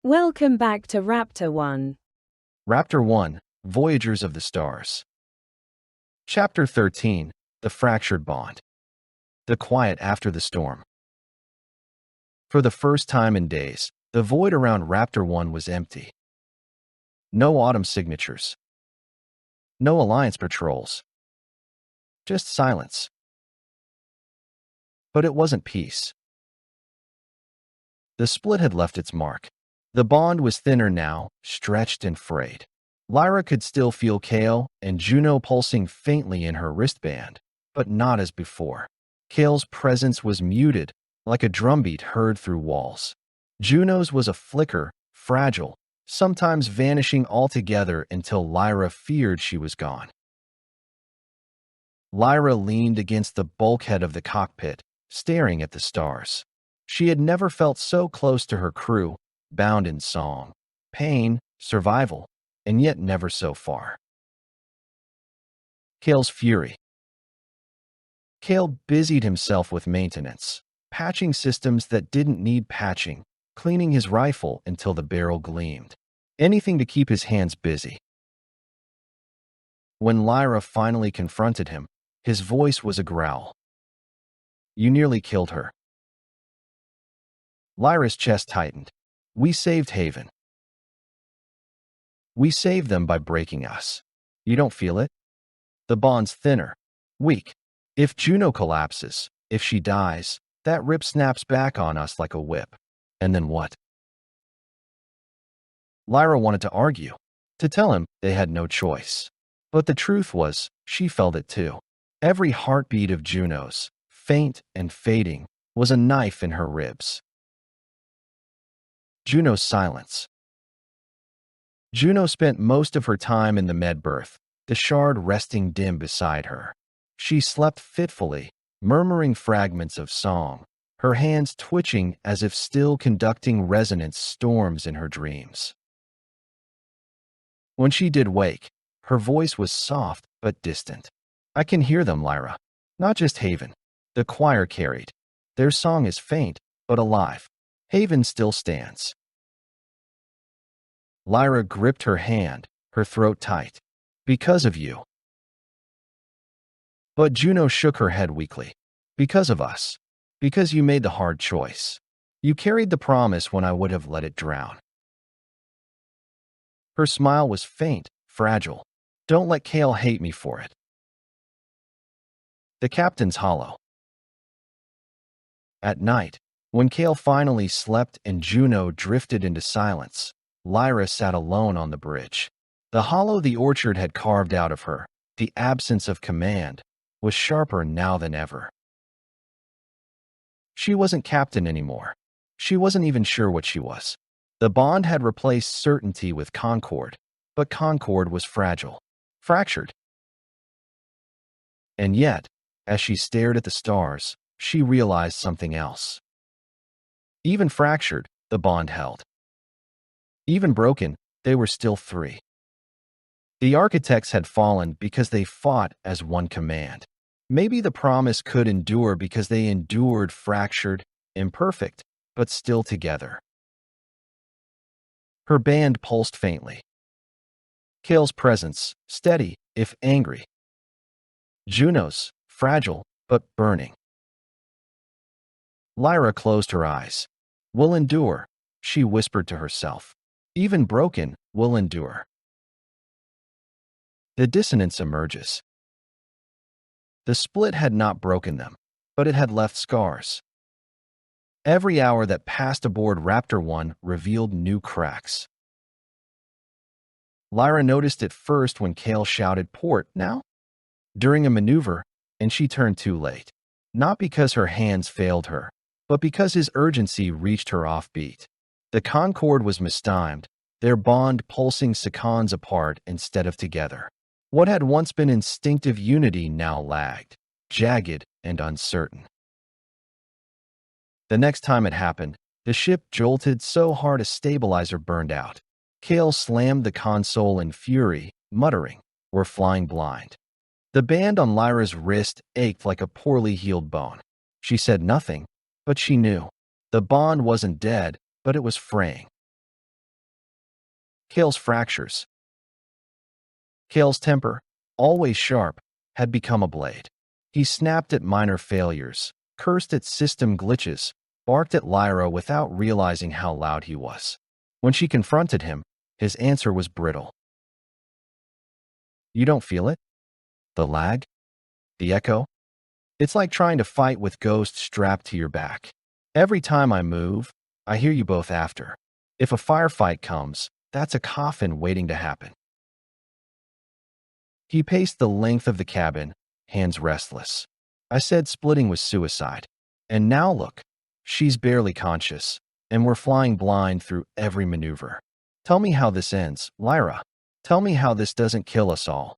Welcome back to Raptor-One. Raptor-One, Voyagers of the Stars. Chapter 13, The Fractured Bond. The Quiet After the Storm. For the first time in days, the void around Raptor-One was empty. No autumn signatures. No Alliance patrols. Just silence. But it wasn't peace. The split had left its mark. The bond was thinner now, stretched and frayed. Lyra could still feel Kael and Juno pulsing faintly in her wristband, but not as before. Kael's presence was muted, like a drumbeat heard through walls. Juno's was a flicker, fragile, sometimes vanishing altogether until Lyra feared she was gone. Lyra leaned against the bulkhead of the cockpit, staring at the stars. She had never felt so close to her crew, bound in song, pain, survival, and yet never so far. Kael's fury. Kael busied himself with maintenance, patching systems that didn't need patching, cleaning his rifle until the barrel gleamed. Anything to keep his hands busy. When Lyra finally confronted him, his voice was a growl. "You nearly killed her." Lyra's chest tightened. "We saved Haven. We saved them by breaking us. You don't feel it? The bond's thinner, weak. If Juno collapses, if she dies, that rip snaps back on us like a whip. And then what?" Lyra wanted to argue, to tell him they had no choice. But the truth was, she felt it too. Every heartbeat of Juno's, faint and fading, was a knife in her ribs. Juno's silence. Juno spent most of her time in the med berth, the shard resting dim beside her. She slept fitfully, murmuring fragments of song, her hands twitching as if still conducting resonance storms in her dreams. When she did wake, her voice was soft but distant. "I can hear them, Lyra. Not just Haven. The choir carried. Their song is faint, but alive. Haven still stands." Lyra gripped her hand, her throat tight. "Because of you." But Juno shook her head weakly. "Because of us. Because you made the hard choice. You carried the promise when I would have let it drown." Her smile was faint, fragile. "Don't let Kael hate me for it." The captain's hollow. At night, when Kael finally slept and Juno drifted into silence, Lyra sat alone on the bridge. The hollow the orchard had carved out of her, the absence of command, was sharper now than ever. She wasn't captain anymore. She wasn't even sure what she was. The bond had replaced certainty with concord, but concord was fragile, fractured. And yet, as she stared at the stars, she realized something else. Even fractured, the bond held. Even broken, they were still three. The architects had fallen because they fought as one command. Maybe the promise could endure because they endured fractured, imperfect, but still together. Her band pulsed faintly. Kael's presence, steady, if angry. Juno's, fragile, but burning. Lyra closed her eyes. "We'll endure," she whispered to herself. "Even broken, we'll endure." The dissonance emerges. The split had not broken them, but it had left scars. Every hour that passed aboard Raptor-One revealed new cracks. Lyra noticed it first when Kael shouted "Port now?" during a maneuver, and she turned too late. Not because her hands failed her, but because his urgency reached her offbeat. The concord was mistimed, their bond pulsing seconds apart instead of together. What had once been instinctive unity now lagged, jagged and uncertain. The next time it happened, the ship jolted so hard a stabilizer burned out. Kael slammed the console in fury, muttering, "We're flying blind." The band on Lyra's wrist ached like a poorly healed bone. She said nothing, but she knew. The bond wasn't dead, but it was fraying. Kael's fractures. Kael's temper, always sharp, had become a blade. He snapped at minor failures, cursed at system glitches, barked at Lyra without realizing how loud he was. When she confronted him, his answer was brittle. You don't feel it? The lag? The echo? It's like trying to fight with ghosts strapped to your back. Every time I move, I hear you both after. If a firefight comes, that's a coffin waiting to happen. He paced the length of the cabin, hands restless. I said splitting was suicide. And now look, she's barely conscious, and we're flying blind through every maneuver. Tell me how this ends, Lyra. Tell me how this doesn't kill us all.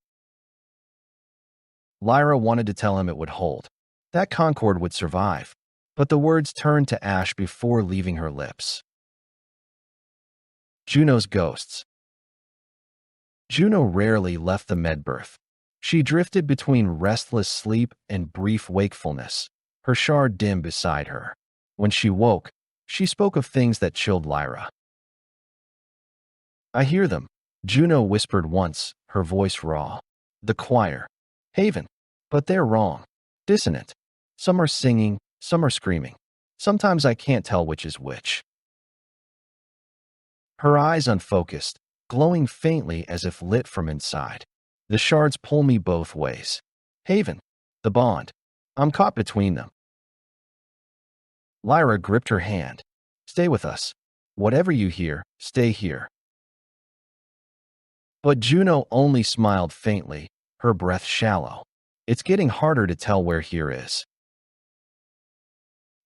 Lyra wanted to tell him it would hold. That Concorde would survive. But the words turned to ash before leaving her lips. Juno's ghosts. Juno rarely left the medberth. She drifted between restless sleep and brief wakefulness, her shard dim beside her. When she woke, she spoke of things that chilled Lyra. I hear them, Juno whispered once, her voice raw. The choir. Haven. But they're wrong. Dissonant. Some are singing, some are screaming. Sometimes I can't tell which is which. Her eyes unfocused, glowing faintly as if lit from inside. The shards pull me both ways. Haven. The bond. I'm caught between them. Lyra gripped her hand. Stay with us. Whatever you hear, stay here. But Juno only smiled faintly, her breath shallow. It's getting harder to tell where here is.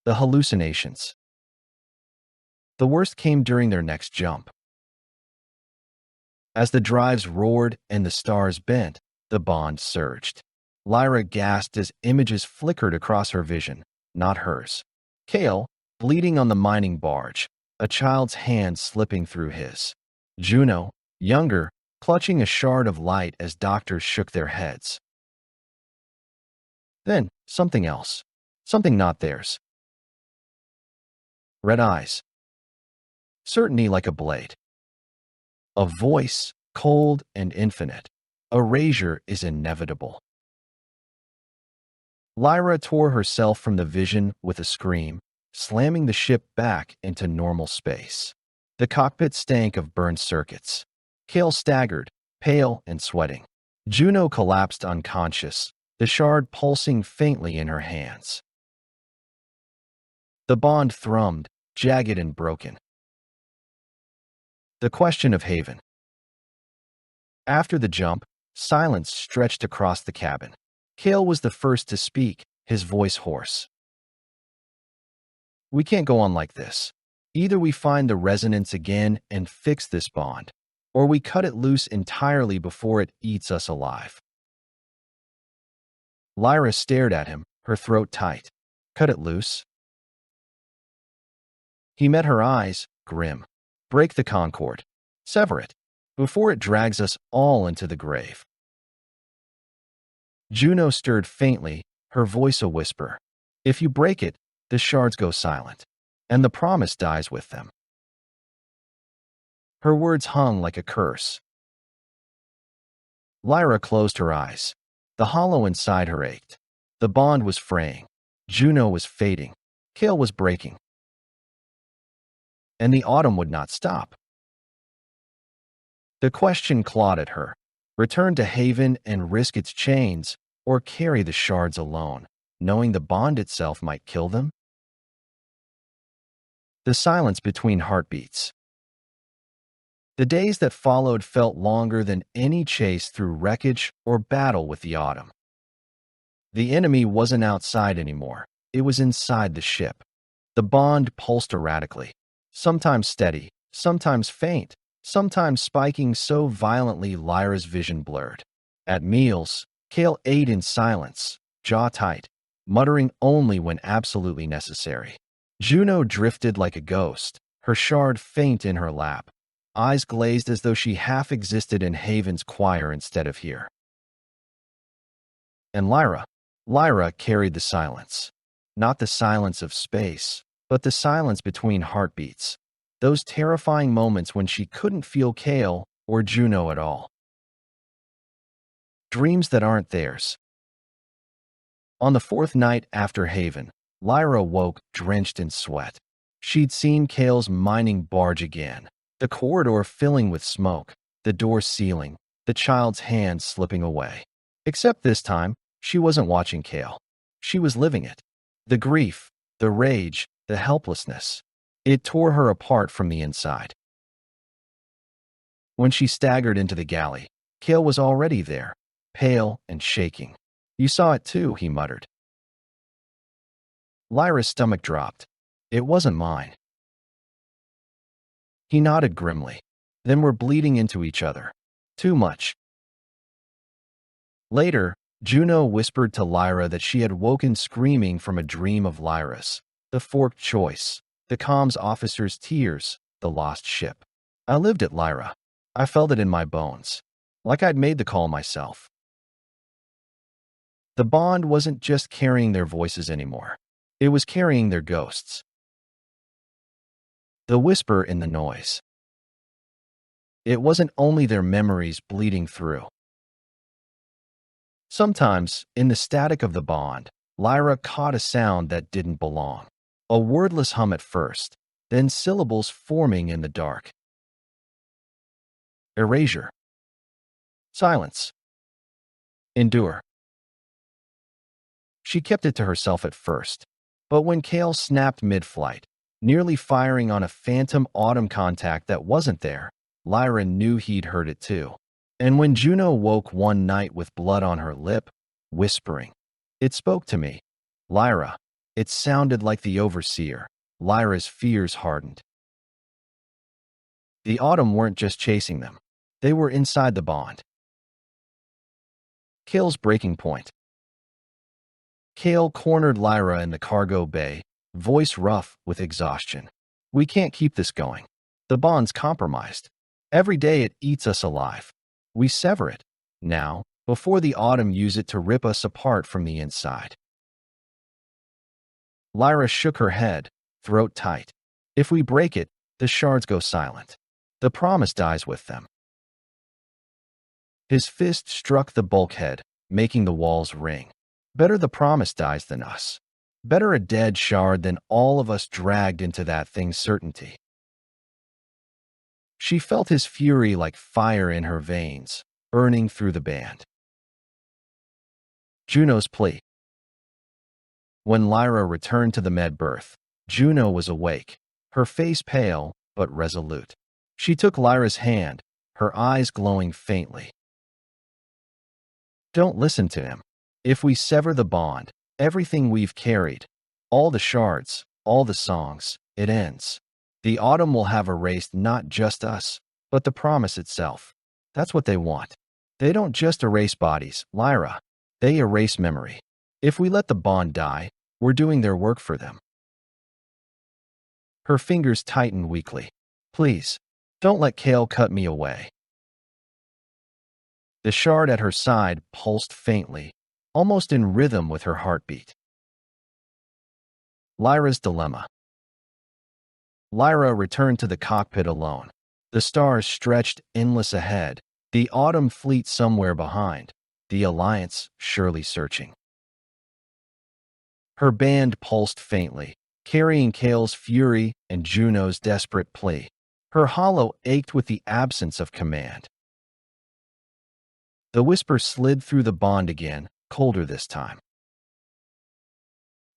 The hallucinations. The worst came during their next jump. As the drives roared and the stars bent, the bond surged. Lyra gasped as images flickered across her vision, not hers. Kael, bleeding on the mining barge, a child's hand slipping through his. Juno, younger, clutching a shard of light as doctors shook their heads. Then, something else. Something not theirs. Red eyes. Certainty like a blade. A voice, cold and infinite. Erasure is inevitable. Lyra tore herself from the vision with a scream, slamming the ship back into normal space. The cockpit stank of burned circuits. Kael staggered, pale and sweating. Juno collapsed unconscious, the shard pulsing faintly in her hands. The bond thrummed, jagged and broken. The question of Haven. After the jump, silence stretched across the cabin. Kael was the first to speak, his voice hoarse. We can't go on like this. Either we find the resonance again and fix this bond, or we cut it loose entirely before it eats us alive. Lyra stared at him, her throat tight. Cut it loose? He met her eyes, grim. Break the Concorde. Sever it, before it drags us all into the grave. Juno stirred faintly, her voice a whisper. If you break it, the shards go silent, and the promise dies with them. Her words hung like a curse. Lyra closed her eyes. The hollow inside her ached. The bond was fraying. Juno was fading. Kael was breaking. And the autumn would not stop. The question clawed at her. Return to Haven and risk its chains, or carry the shards alone, knowing the bond itself might kill them? The silence between heartbeats. The days that followed felt longer than any chase through wreckage or battle with the autumn. The enemy wasn't outside anymore. It was inside the ship. The bond pulsed erratically, sometimes steady, sometimes faint, sometimes spiking so violently Lyra's vision blurred. At meals, Kael ate in silence, jaw tight, muttering only when absolutely necessary. Juno drifted like a ghost, her shard faint in her lap, eyes glazed as though she half existed in Haven's choir instead of here. And Lyra carried the silence. Not the silence of space, but the silence between heartbeats. Those terrifying moments when she couldn't feel Kael or Juno at all. Dreams that aren't theirs. On the fourth night after Haven, Lyra woke drenched in sweat. She'd seen Kael's mining barge again, the corridor filling with smoke, the door sealing, the child's hand slipping away. Except this time, she wasn't watching Kael. She was living it. The grief, the rage, the helplessness. It tore her apart from the inside. When she staggered into the galley, Kael was already there, pale and shaking. "You saw it too," he muttered. Lyra's stomach dropped. "It wasn't mine." He nodded grimly. "Then we're bleeding into each other. Too much." Later, Juno whispered to Lyra that she had woken screaming from a dream of Lyra's, the forked choice, the comms officer's tears, the lost ship. "I lived it, Lyra. I felt it in my bones. Like I'd made the call myself." The bond wasn't just carrying their voices anymore. It was carrying their ghosts. The whisper in the noise. It wasn't only their memories bleeding through. Sometimes, in the static of the bond, Lyra caught a sound that didn't belong. A wordless hum at first, then syllables forming in the dark. Erasure. Silence. Endure. She kept it to herself at first, but when Kael snapped mid-flight, nearly firing on a phantom autumn contact that wasn't there, Lyra knew he'd heard it too. And when Juno woke one night with blood on her lip, whispering, "It spoke to me, Lyra." It sounded like the overseer. Lyra's fears hardened. The autumn weren't just chasing them. They were inside the bond. Kael's breaking point. Kael cornered Lyra in the cargo bay, voice rough with exhaustion. "We can't keep this going. The bond's compromised. Every day it eats us alive. We sever it, now, before the autumn use it to rip us apart from the inside." Lyra shook her head, throat tight. "If we break it, the shards go silent. The promise dies with them." His fist struck the bulkhead, making the walls ring. "Better the promise dies than us. Better a dead shard than all of us dragged into that thing's certainty." She felt his fury like fire in her veins, burning through the band. Juno's plea. When Lyra returned to the med berth, Juno was awake, her face pale but resolute. She took Lyra's hand, her eyes glowing faintly. "Don't listen to him. If we sever the bond, everything we've carried, all the shards, all the songs, it ends. The autumn will have erased not just us, but the promise itself. That's what they want. They don't just erase bodies, Lyra. They erase memory. If we let the bond die, we're doing their work for them." Her fingers tightened weakly. "Please, don't let Kael cut me away." The shard at her side pulsed faintly, almost in rhythm with her heartbeat. Lyra's dilemma. Lyra returned to the cockpit alone. The stars stretched endless ahead, the autumn fleet somewhere behind, the Alliance surely searching. Her band pulsed faintly, carrying Kael's fury and Juno's desperate plea. Her hollow ached with the absence of command. The whisper slid through the bond again, colder this time.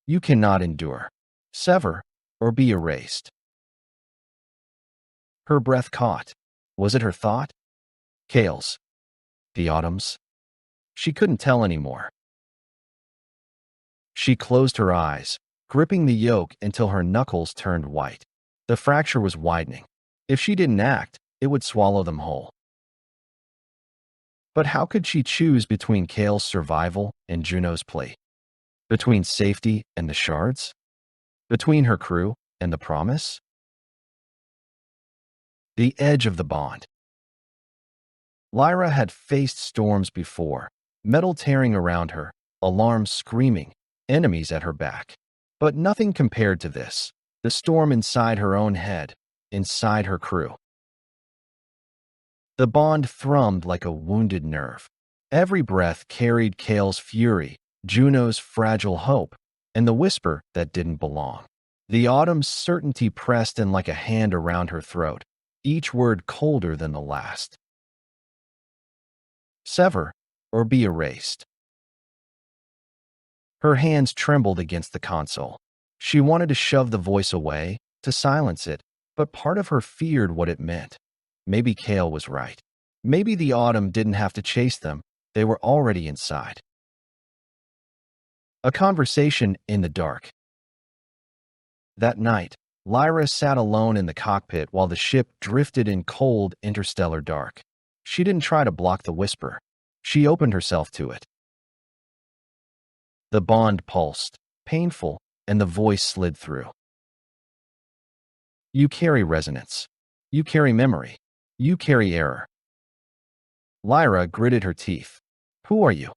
"You cannot endure, sever, or be erased." Her breath caught. Was it her thought? Kael's? The autumn's? She couldn't tell anymore. She closed her eyes, gripping the yoke until her knuckles turned white. The fracture was widening. If she didn't act, it would swallow them whole. But how could she choose between Kael's survival and Juno's plea? Between safety and the shards? Between her crew and the promise? The edge of the bond. Lyra had faced storms before, metal tearing around her, alarms screaming, enemies at her back. But nothing compared to this, the storm inside her own head, inside her crew. The bond thrummed like a wounded nerve. Every breath carried Kael's fury, Juno's fragile hope, and the whisper that didn't belong. The autumn's certainty pressed in like a hand around her throat, each word colder than the last. Sever, or be erased. Her hands trembled against the console. She wanted to shove the voice away, to silence it, but part of her feared what it meant. Maybe Kael was right. Maybe the autumn didn't have to chase them, they were already inside. A conversation in the dark. That night, Lyra sat alone in the cockpit while the ship drifted in cold, interstellar dark. She didn't try to block the whisper. She opened herself to it. The bond pulsed, painful, and the voice slid through. You carry resonance. You carry memory. You carry error. Lyra gritted her teeth. Who are you?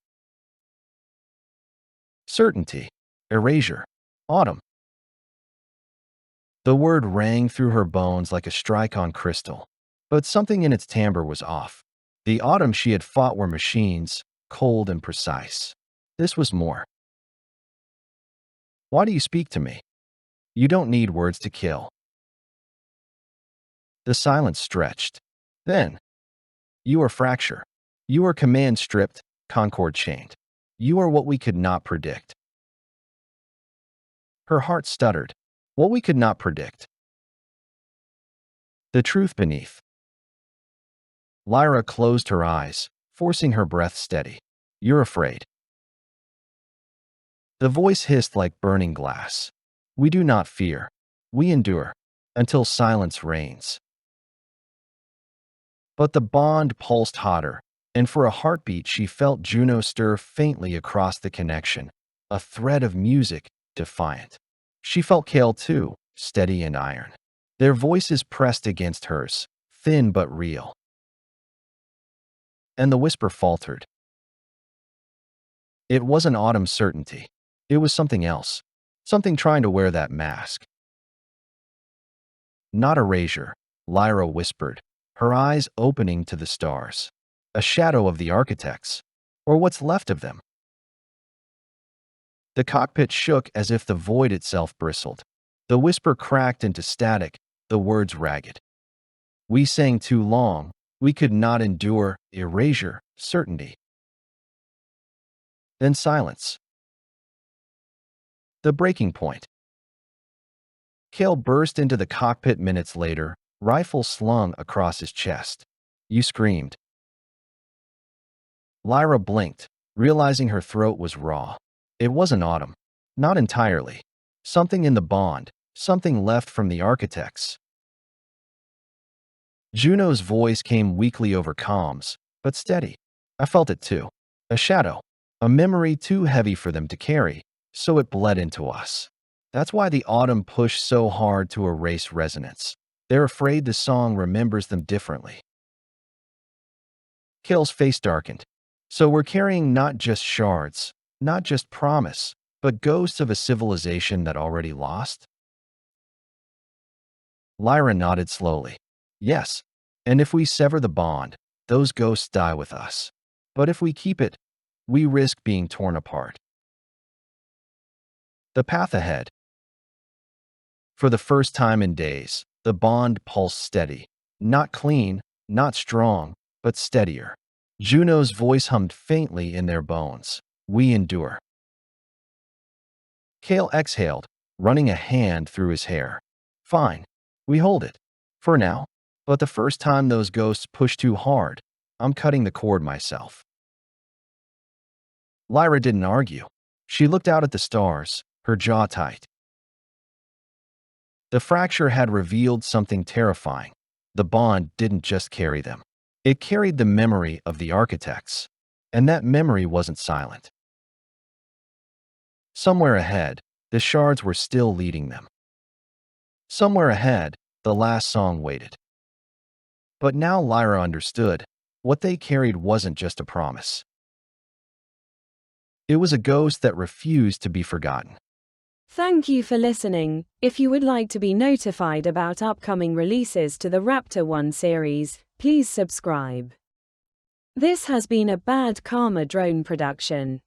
Certainty. Erasure. Autumn. The word rang through her bones like a strike on crystal, but something in its timbre was off. The autumn she had fought were machines, cold and precise. This was more. Why do you speak to me? You don't need words to kill. The silence stretched. Then, you are fracture. You are command stripped, concord chained. You are what we could not predict. Her heart stuttered. What we could not predict. The truth beneath. Lyra closed her eyes, forcing her breath steady. You're afraid. The voice hissed like burning glass. We do not fear. We endure. Until silence reigns. But the bond pulsed hotter, and for a heartbeat she felt Juno stir faintly across the connection, a thread of music, defiant. She felt Kael too, steady and iron. Their voices pressed against hers, thin but real. And the whisper faltered. It wasn't autumn's certainty. It was something else, something trying to wear that mask. Not erasure, Lyra whispered, her eyes opening to the stars. A shadow of the architects, or what's left of them. The cockpit shook as if the void itself bristled. The whisper cracked into static, the words ragged. We sang too long, we could not endure erasure, certainty. Then silence. The breaking point. Kael burst into the cockpit minutes later, rifle slung across his chest. You screamed. Lyra blinked, realizing her throat was raw. It wasn't autumn. Not entirely. Something in the bond, something left from the architects. Juno's voice came weakly over comms, but steady. I felt it too. A shadow. A memory too heavy for them to carry, so it bled into us. That's why the autumn pushed so hard to erase resonance. They're afraid the song remembers them differently. Kael's face darkened. So we're carrying not just shards, not just promise, but ghosts of a civilization that already lost? Lyra nodded slowly. Yes, and if we sever the bond, those ghosts die with us. But if we keep it, we risk being torn apart. The path ahead. For the first time in days, the bond pulsed steady. Not clean, not strong, but steadier. Juno's voice hummed faintly in their bones. We endure. Kael exhaled, running a hand through his hair. Fine, we hold it. For now. But the first time those ghosts push too hard, I'm cutting the cord myself. Lyra didn't argue. She looked out at the stars, her jaw tight. The fracture had revealed something terrifying. The bond didn't just carry them. It carried the memory of the architects. And that memory wasn't silent. Somewhere ahead, the shards were still leading them. Somewhere ahead, the last song waited. But now Lyra understood. What they carried wasn't just a promise. It was a ghost that refused to be forgotten. Thank you for listening. If you would like to be notified about upcoming releases to the Raptor-One series, please subscribe. This has been a Bad Karma Drone production.